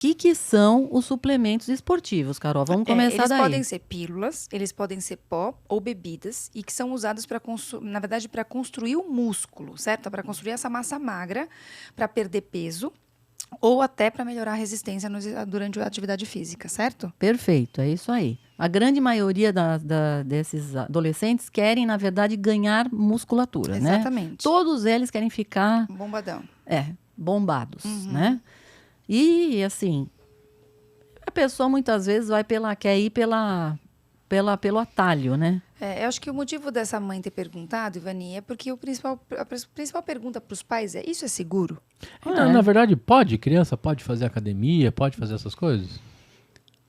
que são os suplementos esportivos, Carol? Vamos começar Eles daí. podem ser pílulas, eles podem ser pó ou bebidas e que são usados na verdade, para construir o músculo, certo? Para construir essa massa magra, para perder peso ou até para melhorar a resistência durante a atividade física, certo? Perfeito, é isso aí. A grande maioria desses adolescentes querem, na verdade, ganhar musculatura, né? Exatamente. Todos eles querem ficar, Bombadão. bombados, né? E, assim, a pessoa muitas vezes quer ir pelo atalho, né? Eu acho que o motivo dessa mãe ter perguntado, Ivani, é porque a principal pergunta para os pais é: isso é seguro? Na verdade, criança pode fazer academia, pode fazer essas coisas?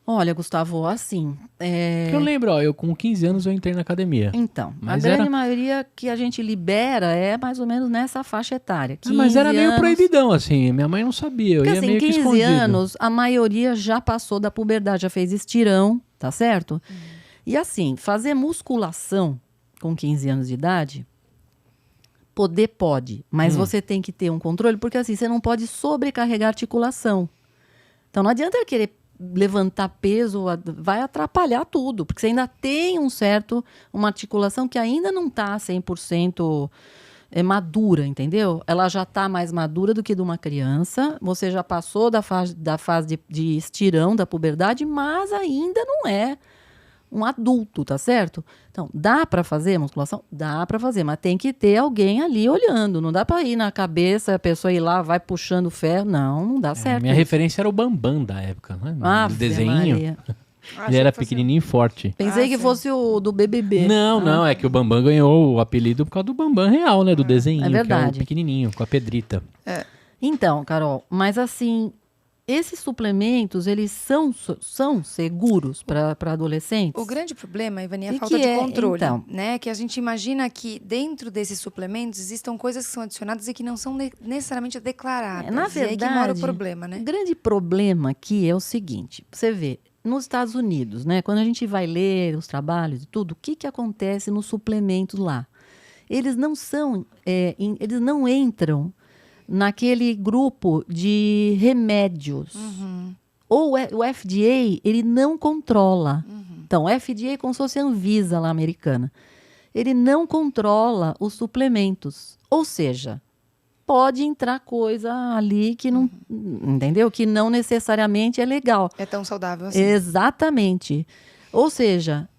Olha, Gustavo, assim, Porque eu lembro, eu com 15 anos eu entrei na academia. então, Mas a grande maioria que a gente libera é mais ou menos nessa faixa etária. 15 mas era meio anos. proibidão, assim, minha mãe não sabia, eu Porque ia assim, meio que 15 escondido. anos, a maioria já passou da puberdade, já fez estirão, tá certo? E assim, fazer musculação com 15 anos de idade, pode, mas você tem que ter um controle, porque assim, você não pode sobrecarregar a articulação. Então não adianta ele querer levantar peso, vai atrapalhar tudo, porque você ainda tem uma articulação que ainda não está 100% madura, entendeu? Ela já está mais madura do que de uma criança, você já passou da fase de estirão, da puberdade, mas ainda não é um adulto, tá certo? Então, dá para fazer musculação? Dá para fazer, mas tem que ter alguém ali olhando. Não dá para ir na cabeça, a pessoa ir lá, vai puxando o ferro. Não dá certo. Minha isso. referência era o Bambam da época, né? Ave Do desenho. Maria. Ele era pequenininho e forte. Pensei que sim. fosse o do BBB. Não, é que o Bambam ganhou o apelido por causa do Bambam real, né? Do desenho, É verdade. que é o pequenininho, com a pedrita. Então, Carol, mas assim, esses suplementos, eles são seguros para adolescentes? O grande problema, Ivani, é a E falta que de é, controle, então? né? Que a gente imagina que dentro desses suplementos existam coisas que são adicionadas e que não são necessariamente declaradas. Na E aí que mora o verdade, problema, né? o grande problema aqui é o seguinte, você vê, nos Estados Unidos, né, quando a gente vai ler os trabalhos e tudo, o que acontece nos suplementos lá? Eles não são, eles não entram naquele grupo de remédios. Ou o FDA, ele não controla. Então, o FDA é como se fosse a Anvisa lá americana. Ele não controla os suplementos. Ou seja, pode entrar coisa ali que não, entendeu? Que não necessariamente é legal. É tão saudável assim. Exatamente. Ou seja,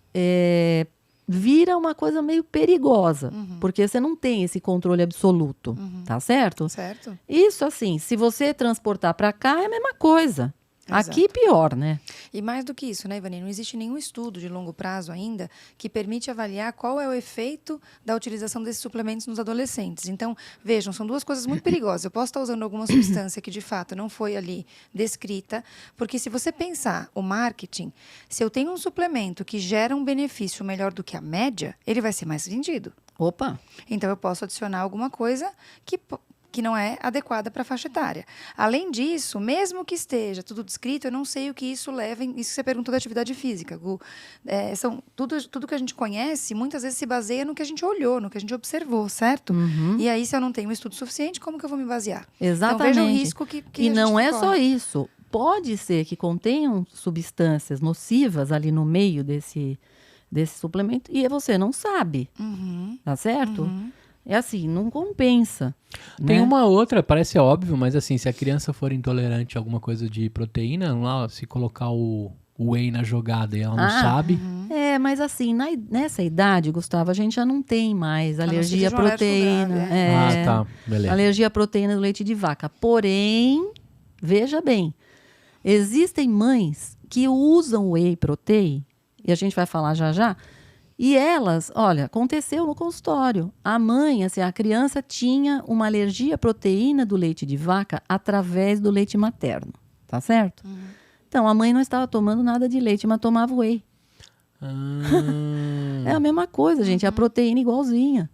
vira uma coisa meio perigosa, porque você não tem esse controle absoluto, tá certo? Certo? Isso, assim, se você transportar para cá, é a mesma coisa. Exato. Aqui, pior, né? E mais do que isso, né, Ivani? Não existe nenhum estudo de longo prazo ainda que permite avaliar qual é o efeito da utilização desses suplementos nos adolescentes. Então, vejam, são duas coisas muito perigosas. Eu posso estar usando alguma substância que, de fato, não foi ali descrita, porque se você pensar o marketing, se eu tenho um suplemento que gera um benefício melhor do que a média, ele vai ser mais vendido. Opa! Então, eu posso adicionar alguma coisa que não é adequada para a faixa etária. Além disso, mesmo que esteja tudo descrito, eu não sei o que isso leva. Isso que você perguntou da atividade física, Gu. Tudo que a gente conhece, muitas vezes se baseia no que a gente olhou, no que a gente observou, certo? E aí, se eu não tenho um estudo suficiente, como que eu vou me basear? Exatamente. Então, veja o risco que E a não gente é só isso. Pode ser que contenham substâncias nocivas ali no meio desse suplemento e você não sabe. Tá certo? É assim, não compensa. Tem né? uma outra, parece óbvio, mas assim, se a criança for intolerante a alguma coisa de proteína, lá, se colocar o whey na jogada e ela não sabe. Mas assim, nessa idade, Gustavo, a gente já não tem mais alergia à seja um alérgico proteína. grave, Tá, beleza. Alergia à proteína do leite de vaca. Porém, veja bem, existem mães que usam whey protein, e a gente vai falar já já, e elas, olha, aconteceu no consultório. A mãe, assim, a criança tinha uma alergia à proteína do leite de vaca através do leite materno, tá certo? Então, a mãe não estava tomando nada de leite, mas tomava whey. É a mesma coisa, gente, é a proteína igualzinha.